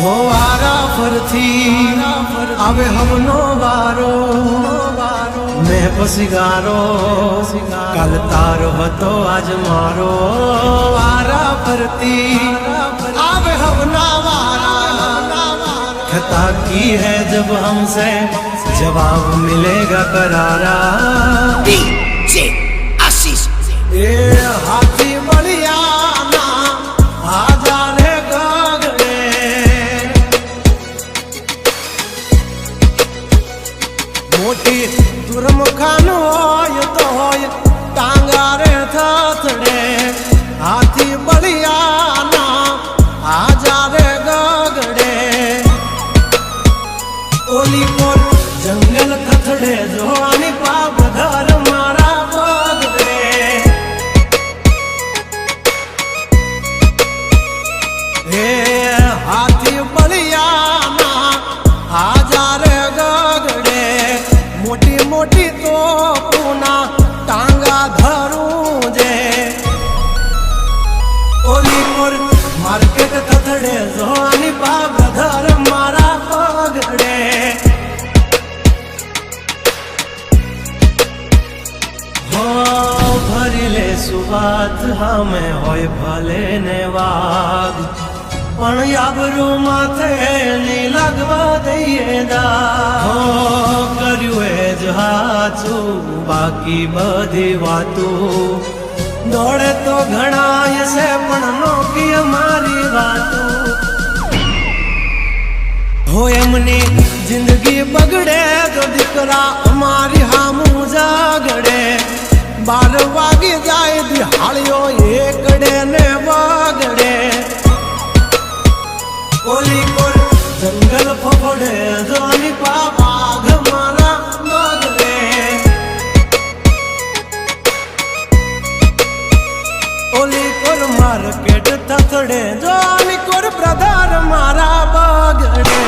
हो वारा फरथी आवे हमनो वारो मैं पसिगारो कल तारो हतो आज मारो वारा फरती आवे हमना वारा खता की है जब हमसे जवाब मिलेगा करारा डीजे आशीष ए हाथी बलिया ना आजा रे गगड़े मोटी दुर्मुखान होय तो होय टांगा रे थथड़े हाथी बलिया ना आजा रे गगड़े ओली कोर जंगल थथड़े जोनी पाप धर मारा बगड़े हे हाथी बलिया ना आजा रे गगड़े मोटी मोटी तो पूना टांगा धरू जे ओली कोर मार्केट थथड़े जोनी पाप धर मारा बगड़े भरीले सुबात हमें होय भले ने वाग पण याबरू माथे नी लगवा दઈએ દા કર્યું એ જ હાચું બાકી બધી વાતું દોડે તો ઘણાય છે પણ નોકી અમારી વાતું हो एमनी जिंदगी बगड़े तो दिकरा हमारी हामू जागड़े 12 वागे जाए दिहाड़ियों एकड़े ने वागड़े ओली कोर जंगल फफड़े जोनी पापा घमारा मगड़े ओली कोर मार्केट थथड़े जोनी कोर ब्रदर मारा बगड़े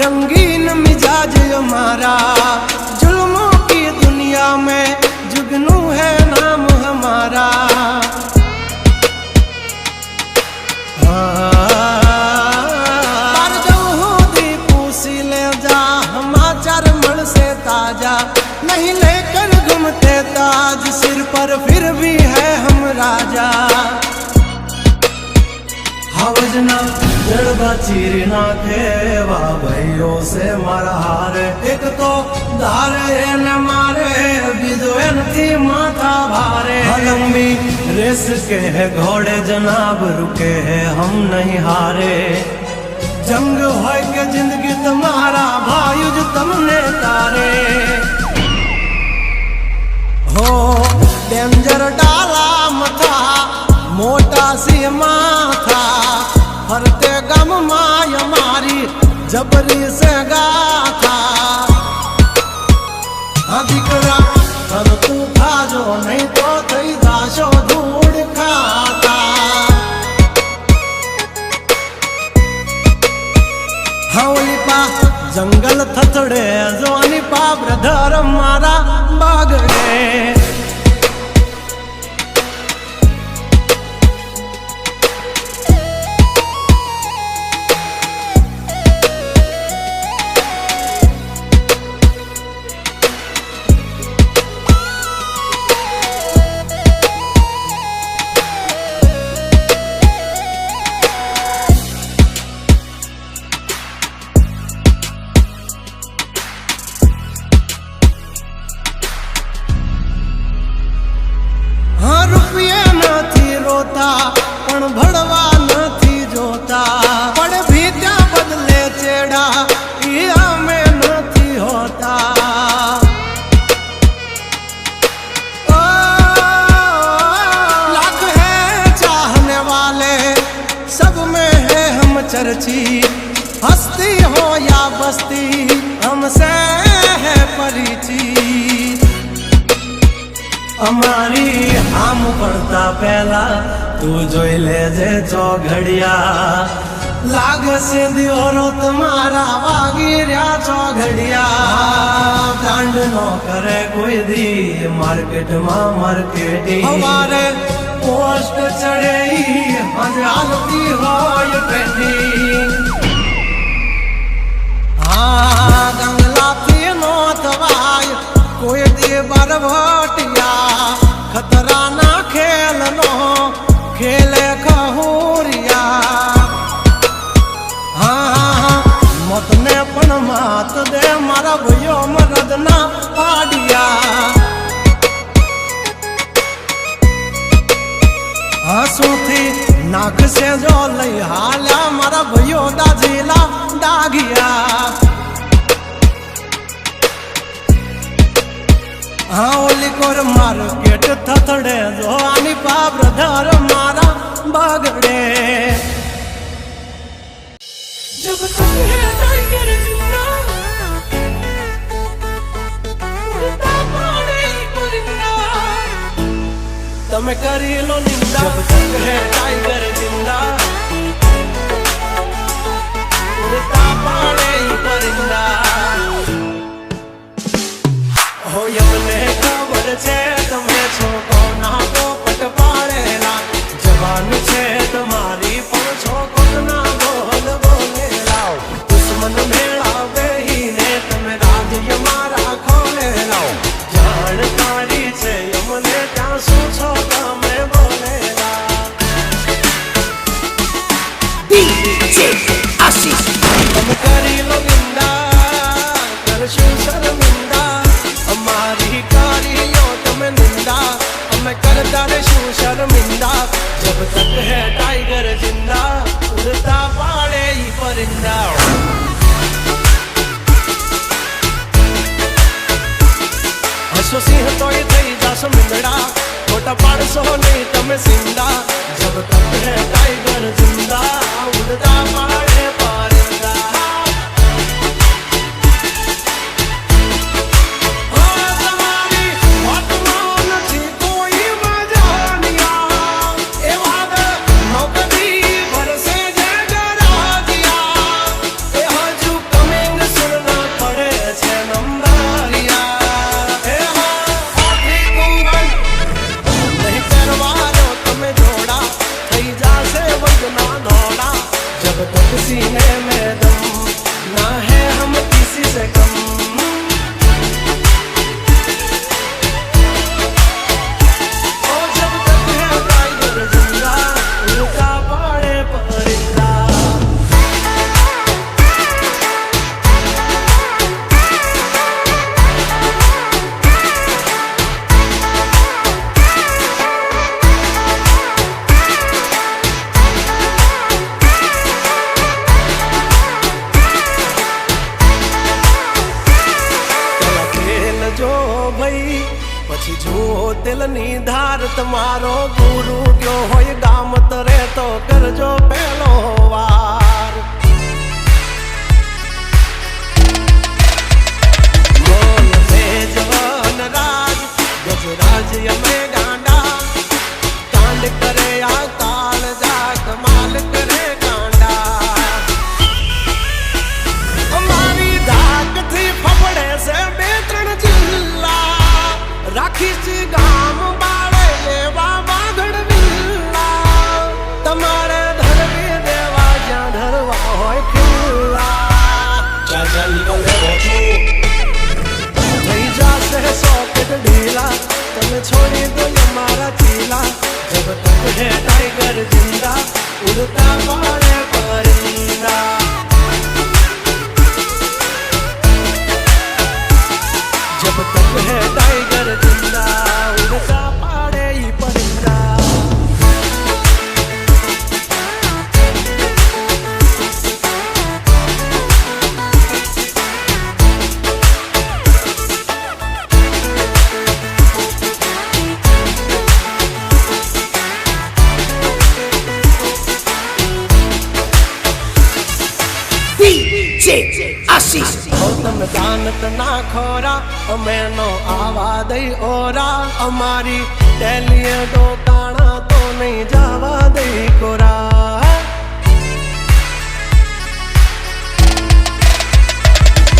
रंगीन मिजाज हमारा जुल्मों की दुनिया में जुगनू है नाम हमारा पर जो दी पूसी ले जा समाचार मन से ताजा नहीं लेकर घूमते ताज सिर पर फिर भी है हम राजा हवजना जड़बा चीर नाखे वाह भाइयों से मारा हारे एक तो धारे न मारे बिजोए थी माथा भारे लंबी रेस के है घोड़े जनाब रुके हैं हम नहीं हारे जंग हो के जिंदगी तुम्हारा भायुज तुमने तारे हो डेंजर डाला मथा मोटा सी माथा फरते गम माय मारी जबरी से गाथा अधिकरा तब तू खा जो नहीं तो थई दाशो धूड़ खाता हवली पा जंगल थथड़े जोनी पा ब्रदर मारा बागड़े पण भड़वा नहीं जोता पड़ भी त्या बदले चेड़ा या में नहीं होता लाख है चाह हमसे है परिचित। અમારી આમ પડતા પહેલા તું જોઈ લેજે ચોઘડિયા, લાગશે દિયોરો તમારા વાગી રહ્યા ચોઘડિયા। કાંડ નો કરે કોઈ દી માર્કેટમાં માર્કેટિંગ, અમારે પોસ્ટ ચડે આજે હાલતી હોય ટ્રેન્ડિંગ। હા ગંગલાથી નો થવાય કોઈ દી બરવટિયા, ખતરાના ખેલનો ખેલે ખહુરિયા। હા મતને પણ માત દે મારા ભાઈઓ મરદના પાડિયા। હસુથી નાખશે જો લઈ હાલ્યા મારા ભાઈઓ દાજીલા દાગિયા। हाँ ओली कोर मार्केट थथड़े जो आनी पाप धर मारा बगड़े। जब तक है टाइगर जिंदा उड़ता पानी परिंदा, तमे करी लो निंदा। जब तक है टाइगर जिंदा उड़ता पानी परिंदा। हो यमने खबर छे तमे छो कोना पोपट पाड़ेला, जवान छे तुम्हारी पण छो कोना बोल बोलेला। दुश्मन मेला बेहीने तमे राज्य मारा खोलेला, जानकारी छे यमने त्या શું છો તમે બોલેલા। DJ Ashish તમે કરી લો નિંદા કરશું શર્મિંદા, અમારી કારીઓ તમે નિંદા અમે કરતા રહેશું શર્મિંદા। जब तक है टाइगर जिंदा उड़ता पाड़े ही परिंदा। हसो सिंह तो ये थई जासो मिंदड़ा, खोटा पाड़सो नहीं तमे सिंदा। जब तक है टाइगर जिंदा उड़ता पाड़े परिंदा। सीने में दम ना है हम किसी से कम। ओ जब तक है टाइगर जिंदा उड़ता पाड़े परिंदा। પછી જો દિલની ધાર તમારો ગુરુ ગયો હોય ગામ તરે તો કરજો પહેલો વાર। બોલ મે જવાન રાજ ગજરાજ અમે ગાંડા, કાંડ કરે આ કાલ જા કમાલ કરે ગાંડા। અમારી ધાકથી ફફડે છે બે ત્રણ જિલ્લા, રાખીશ ગામ બાળે લેવા વાગડ વિલ્લા। તમારે ધરવી દેવા જ્યાં ધરવા હોય ખુલ્લા। થઈ જાશે સોકેટ ઢીલા તમે છોડી દો અમારા ચીલા। જબ તક है टाइगर जिंदा उड़ता पाड़े परिंदा। जब तक है टाइगर जिंदा उड़ता पाड़े ही परिंदा। DJ Ashish તમે જાનત ના ખોરા અમે નો આવા દઈ ઓરા અમારી ટેલીએ ડોકાણા તો નહીં જવા દઈ કોરા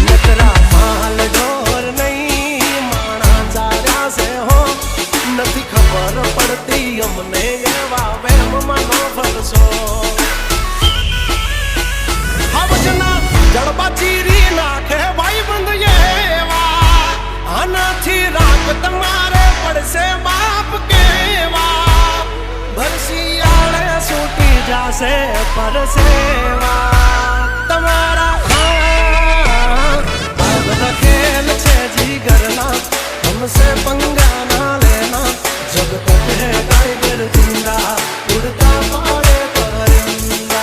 નકરા માલ ઢોર નહીં માણા ચાર્યા છે હો નથી ખબર પડતી અમને એવા વહેમમાં નો ફરશો આવજના જડબા ચીરી નાખે ભાઈ બંધ એવા આનાથી રાખ તમારે પડશે બાપ કેવા ભરશિયાળે છૂટી જાશે પરસેવા તમારા બધા ખેલ છે જીગરના हमसे पंगा ना लेना जब तक है टाइगर जिंदा उड़ता मारे परिंदा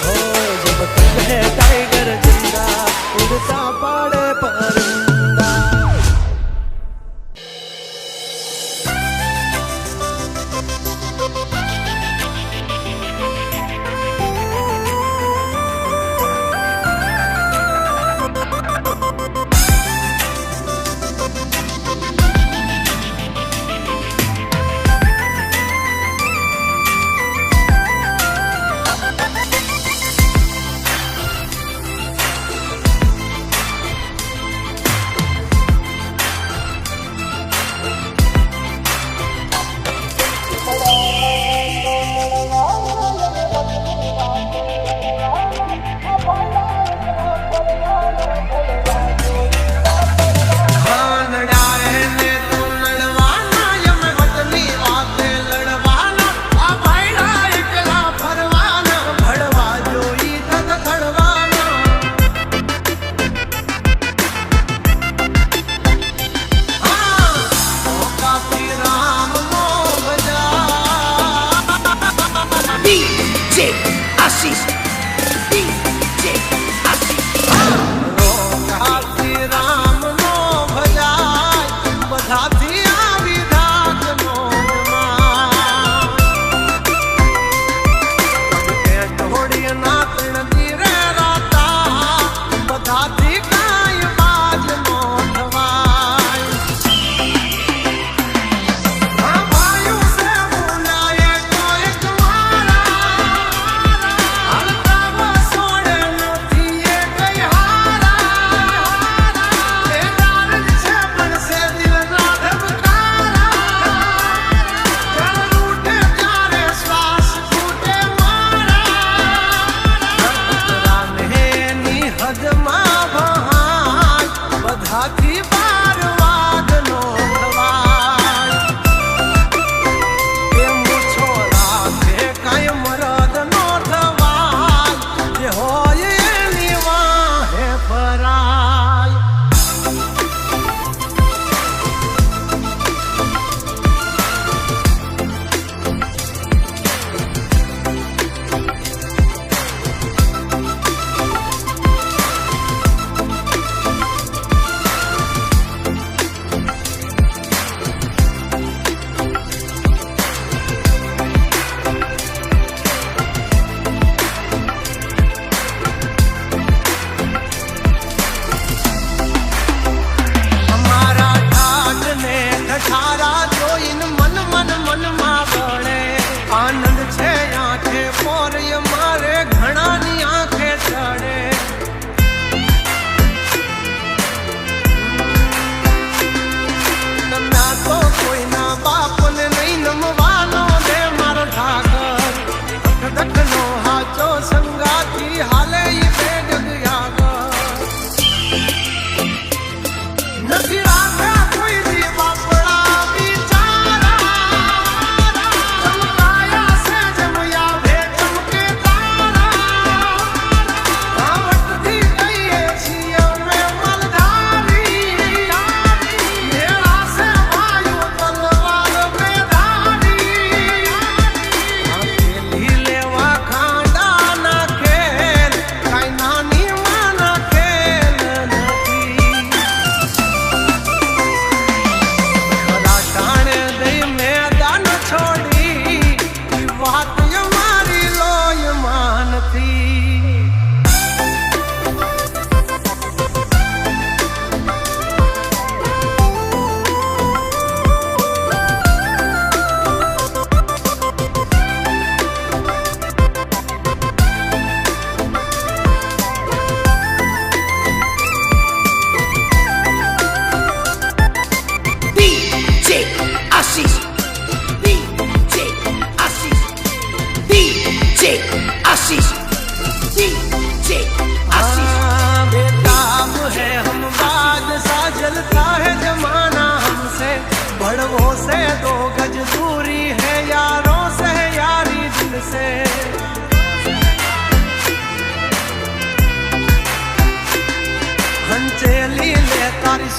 ओ जब तक है टाइगर जिंदा उड़ता पाड़े परिंदा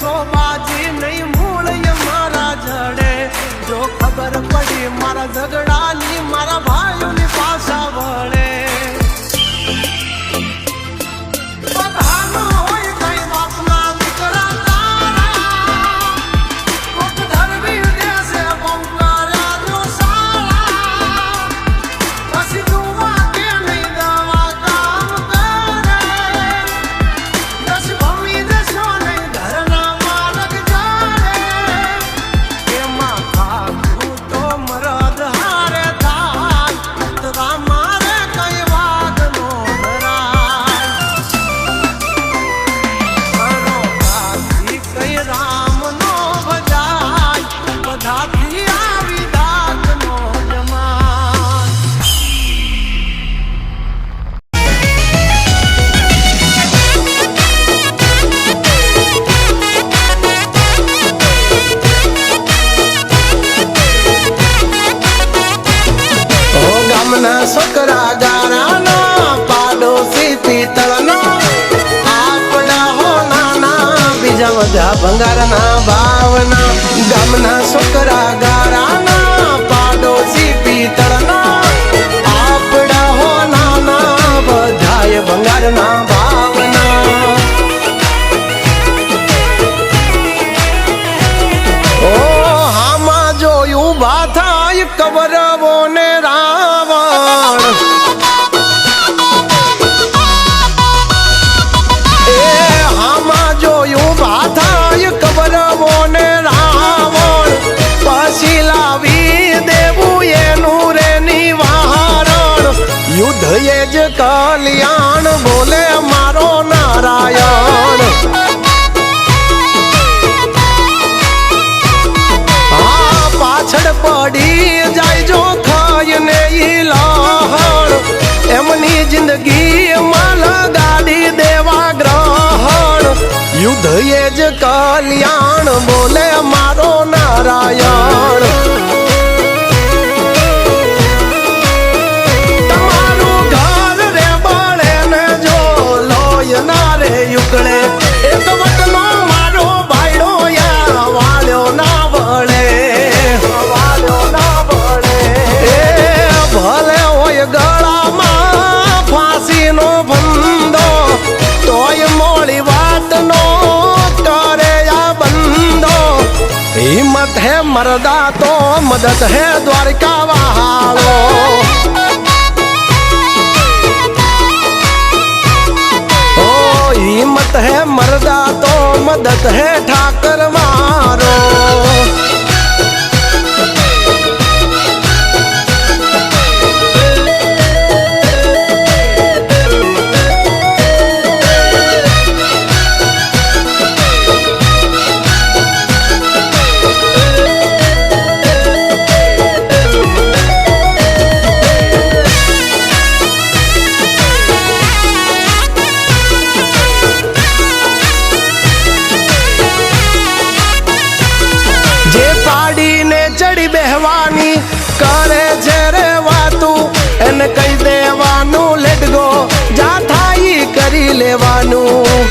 સોબાજી નહીં મૂળ મારા જડે જો ખબર પડી મારા ઝઘડાની મારા ભાઈઓની પાછા વળે બધાનો હોય કઈ બાપના દીકરા તારા કોક ધરવી દેશે બંકાર્યા જો સારા પછી દુવા કે નહીં દવા કામ કરે દસ ભમી દેશો નહીં ઘરના માલક જાણે એમાં ખાતું તો મરદ હારે થાય તરા મારે કઈ વાગ નો ધરાય કઈ રામ નો ભજાય બધાથી આવી દાત નો જમાય ઓ ગામના છોકરા ગારાના પાડોશી પિત્તળનો આપડા હો નાના બીજા બધા ભંગારના ભાવના ગામના છોકરા ગારાના પાડોશી પિત્તળનો આપડા હો નાના બધાય ભંગારના ભાવના ઓ હામાં જોયું ભા થાય કબરવો ને રાવણ એ હામાં જોયું ભા થાય કબરવો ને રાવણ પછી લાવી દેવું એનું રે નિવારણ યુદ્ધ એ જ કલ્યાણ બોલે મારો નારાયણ હા પાછળ પડી જાય જો ખાય ને ઈ લહણ એમની જિંદગી માં લગાડી દેવા ગ્રહણ યુદ્ધ એ જ કલ્યાણ બોલે મારો નારાયણ તમારું ઘર રે બળે ને જો લોય ના રે યુકળે એક વટનો મારો ભાઈડો યા વાળ્યો ના વળે ભલે હોય ગળામાં ફાંસીનો ફંદો તોય મોડી વાતનો કરે આ બંધો હિંમત હે મરદા તો મદદ હે દ્વારકા વાળો ઓ હિંમત હે મરદા તો મદદ હે ઠાકર મારો જે પાડીને ચડી બેહવાની કરે છે રે વાતું એને કહી દેવાનું લેટ ગો જા થાય કરી લેવાનું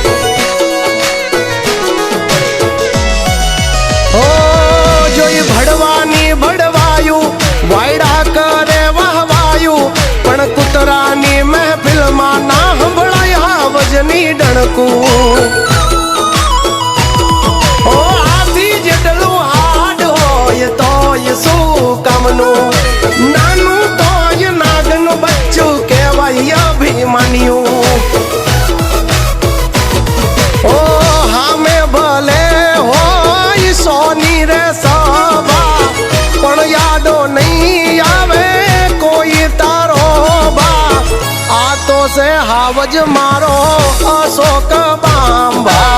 ઓ જોઈ ભડવાની ભડવાયું વાયડા કરે વહવાયું પણ કૂતરાની મહેફિલમાં ના સંભળાયા વજની ડણકું ઓ આથી જેટલું હાડ હોય તોય શું કામનું નાનું તોય નાગનું બચ્ચું કહેવાય અભિમાન્યું ઓ હામે ભલે હોય સોની રે સભા પણ યાદો નહીં આવે કોઈ તારો બા આ તો છે હાવજ મારો અશોક બાંબા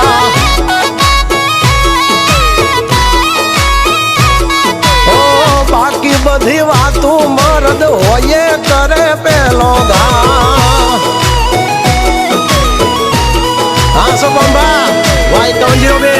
બાકી બધી વાતું મરદ હોય કરે પેલો ઘા હા સો બંબા વાય 102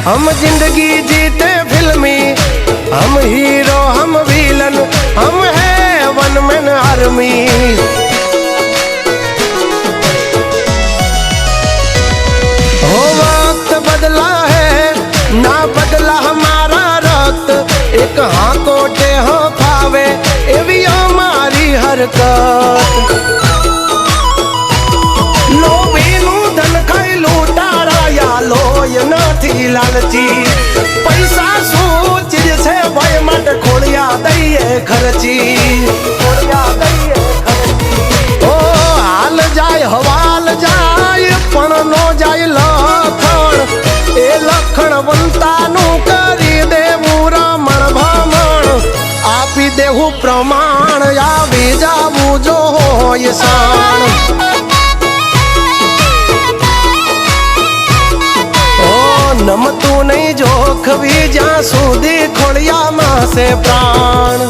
हम जिंदगी जीते फिल्मी, हम हीरो हम विलन, हम है वन मैन आर्मी। हो वक्त बदला है ना बदला हमारा रक्त, एक हाँ कोटे हो फावे एवी हमारी हरकत। लोभीનું ધન ખાઈ લૂંટારા યા લોય નથી લાલચી, પૈસા શું ચીજ છે ભય માટે ખોળિયા દઈએ ખર્ચી, ખોળિયા દઈએ ખર્ચી। ઓ હાલ જાય હવાલ જાય પણ નો જાય લખણ, એ લખણ વંતાનું કરી દેવું રમણ ભમણ, આપી દેવું પ્રમાણ આવી જાવું જો હોય સાણ। નમતું નહીં જોખવી જ્યાં સુધી ખોળિયામાં છે પ્રાણ।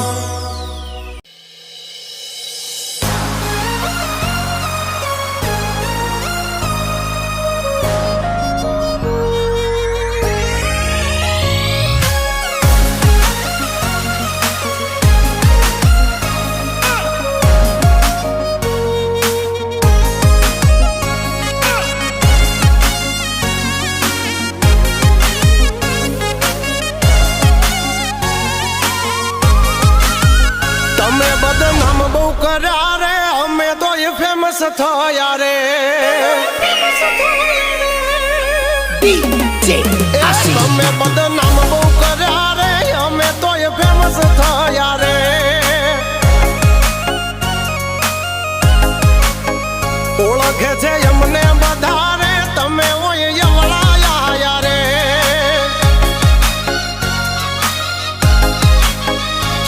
કર્યા રે અમે તો એ ફેમસ થયા રે, DJ Ashish અમે બદનામ બહુ કર્યા રે અમે તો એ ફેમસ થયા રે। ઓળખે છે અમને બધા રે તમે ઓય યવળાયા રે,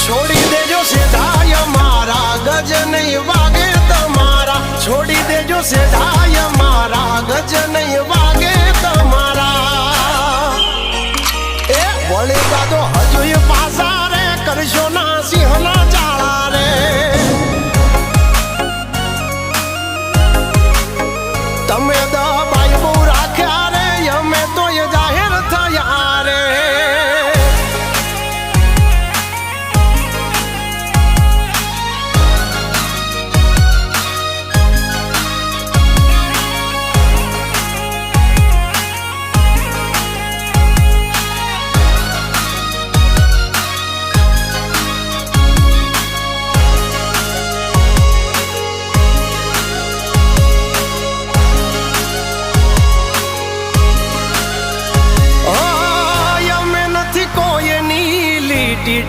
છોડી દેજો સીધાય મારા ગજ નહીં વાગે તમારા, છોડી દેજો સીધાય મારા ગજ નહીં વાગે તમારા। એ વળી દાદો હજુ એ પાસા રે કરશો ના સિંહના ચાળા રે, તમે દબાઈ બહુ રાખ્યા રે અમે તો એ જાહેર થયા રે।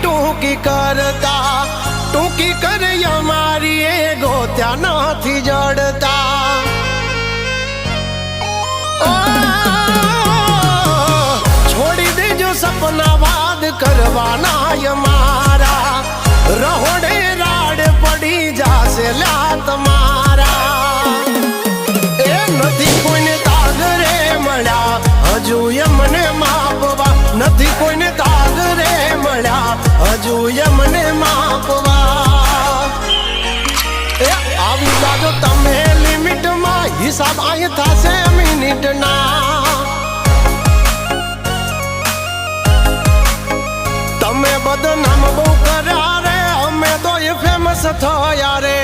ટૂંકી કરતા ટૂંકી કરી અમારી એ ગોત્યા નથી જડતા, છોડી દેજો સપના વાદ કરવાના અમારા, રહોડે રાડ પડી જાશે લ્યા તમારા। એ નથી કોઈને તાગ રે મળ્યા હજુ એમને માપવા, નથી કોઈને તાગ રે મળ્યા હજુ એમને માપવા। એ આવી જાજો તમે લિમિટમાં, હિસાબ અહીં થશે મિનિટના। તમે બદનામ બહુ કર્યા રે અમે તો એ ફેમસ થયા રે।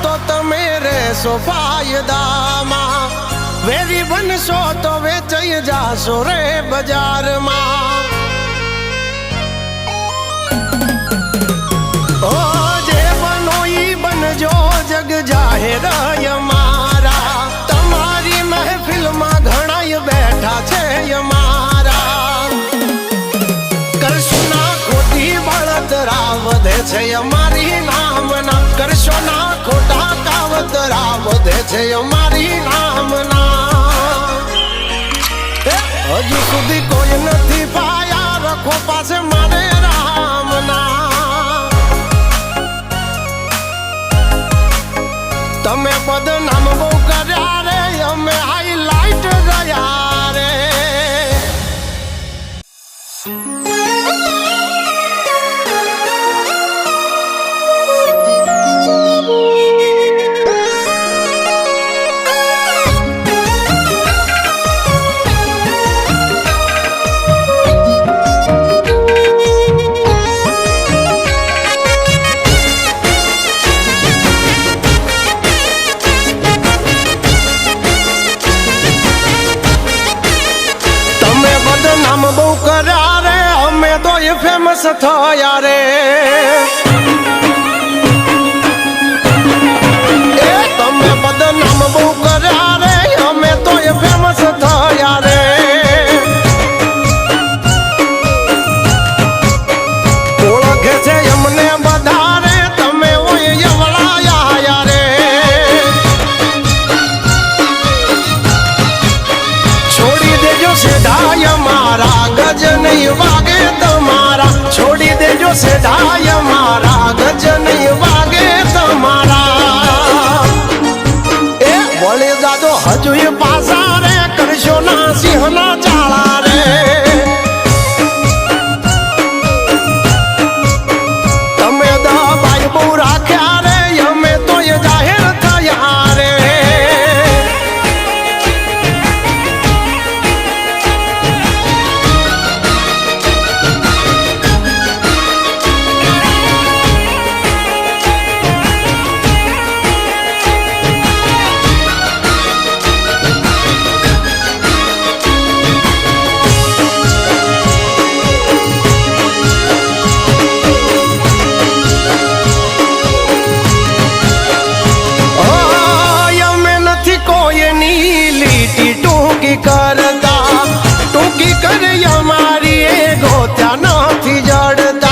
તો તમે રહેશો ફાયદામાં, વેરી બનશો તો વેચાઈ જાશો રે બજારમાં। ઓ જે બનો ઈ બનજો જગ જાહેર અમારા, તમારી મહેફિલમાં ઘણાય બેઠા છે અમારા। કરશો ના ખોટી બળતરા વધે છે અમારી નામના, કરશો ના ખોટા કાવતરા વધે છે અમારી નામના। હજુ રાખો પાસે મારે રામના તમે બદનામ બહુ કર્યા રે અમે હાઈલાઈટ ગયા રે फेमस थया रे ए तमे बदनाम बहू कर्या रे अमे तो ये फेमस थया रे ओळखे छे अमने बधा रे तमे ओय यवळाया रे छोड़ी देजो सेधाय मारा गज नहीं वागे तमारा छोड़ी देजो सेधाय मारा गज नहीं वागे तमारा ए बोले जादो हजू ये पासा रे करशो ना सिंहना चाला रे तमे दबाई बहू राख्या रे अमे तो ये जाहिर थया रे करता टूकी कर हमारी गोत्या नहीं जड़ता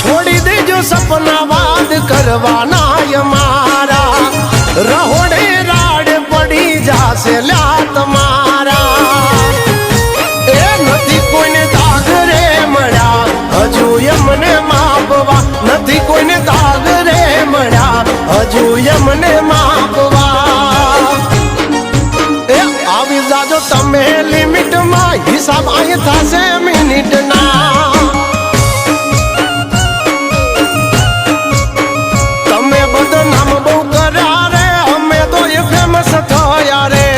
छोड़ी दे जो सपना वाद करवाना हमारा रहोड़े राड पड़ी जासे ल्या तुम्हारा ए नथी कोईने दाग रे मळ्या हजू यमने मापवा नथी कोईने दाग रे मळ्या हजू यमने मापवा ए आवी जाजो तमे लिमिट मा हिसाब आए थासे मिनिट ना तमे बदनाम बहु कर्या रे अमे तो ये फेमस थया रे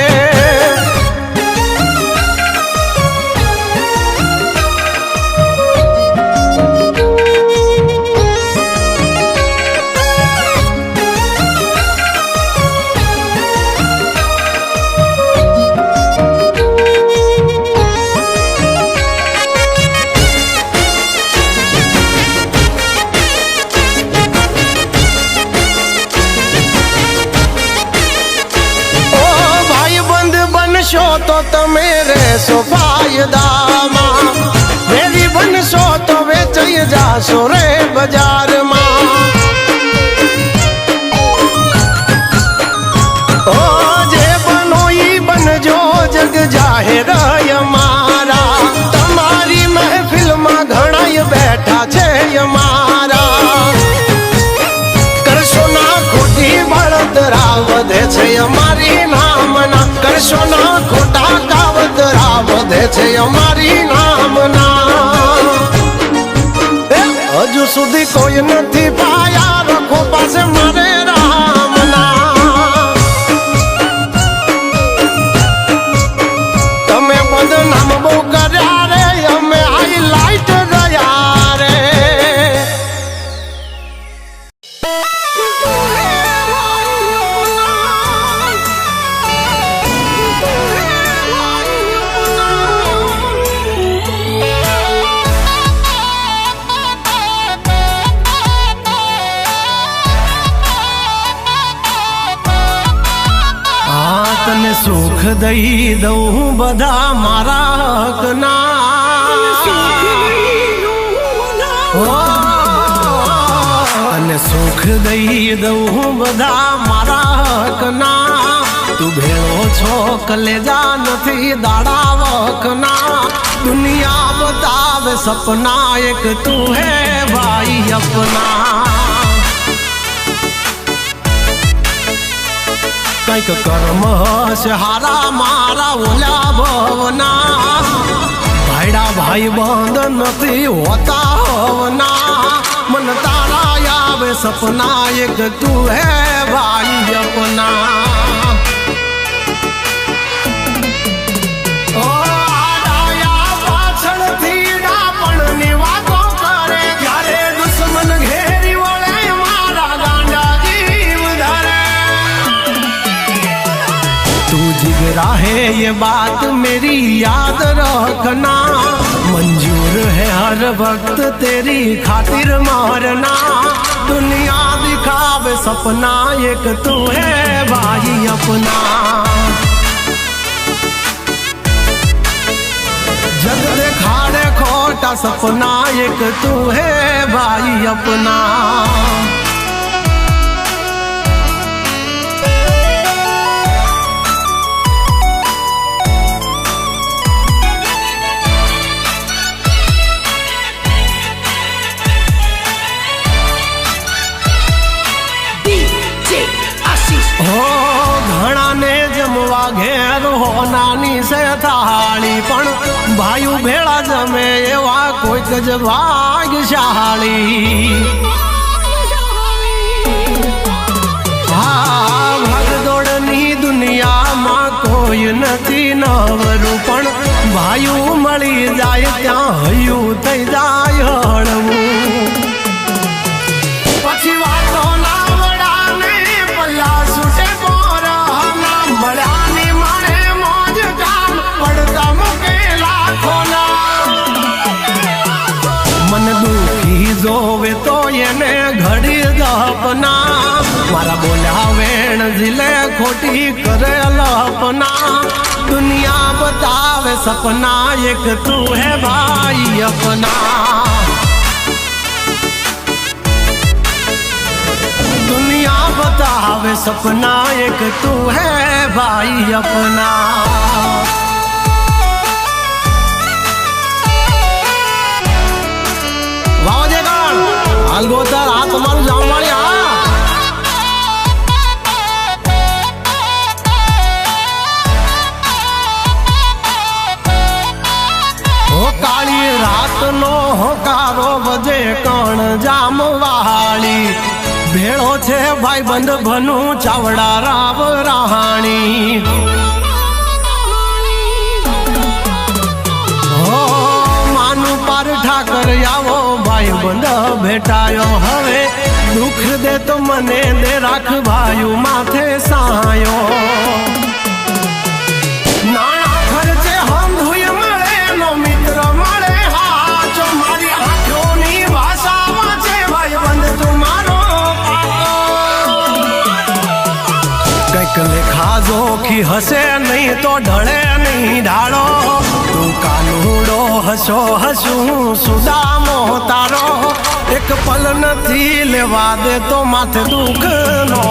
तो तमे रेसो फायदामा मेरी बनशो तो वेचई जाशो रे बाजार मां ओ जे बनो ई बनजो जग जाहिर हमारा तमारी महफिल में घणाई बैठा छे हमारा करशो ना खोटी बळतरा वधे छे हमारी नामना करशो ना खोटा कावतरा वधे छे हमारी नामना हजू सुधी कोई नहीं पाया रखो पासे मारे रामना तमे बदनाम बहु कर्या रे अमे हाईलाइट गया रे तने सुख दई दऊं बधा मारा हकना तने सुख दई दऊं बधा मारा हकना तू ભેળો છો કલેજા નથી દાડા વખના દુનિયા બતાવે સપના એક તું હે ભાઈ અપના કઈક કર્મ હશે હારા મારા ઓલા ભવના ભાઈડા ભાઈ બંધ નથી હોતા હોવના મન તારા આવે સપના એક તું હે ભાઈ અપના है ये बात मेरी याद रखना मंजूर है हर वक्त तेरी खातिर मरना दुनिया दिखावे सपना एक तू है भाई अपना जग दिखाड़े खोटा सपना एक तू है भाई अपना घेर हो नानी से थाली पण भाई भेड़ा जमे एवा कोई गज भाग्यशाली हाँ भागदौड़नी दुनिया में कोई नहीं नवरू पण भाई मળી जाए त्या हयू थई जाय हळवू पछी वातो ना वडाने पल्ला सुटे पोरा ना मळ्या मन दुखी जोवे तो येने घड़ी दपना मारा बोल्या वेण जिले खोटी करे लपना दुनिया बतावे सपना एक तू है भाई अपना दुनिया बतावे सपना एक तू है भाई अपना अलगोतर आ तुम्हारू जाम वाली हो काली रात नो होकारो बजे कण जाम वाली भेड़ो छे भाई बंद भनु चावड़ा राव राहाणी ठाकर आवो भाई बंद भेटायो हवे दुख दे तो मने दे राख भाई माथे सायो नाना खर्चे हम धुय मळे नो मित्र मळे हा जो मारी आंखोनी भाषा वाचे भाई बंद तुम्हारो कईक लेखा जोखी हसे नहीं तो ढळे नहीं ढाळो तू कानूडो हसो हसू सुदामो तारो एक पल नथी लेवा दे तो माथे दुख नो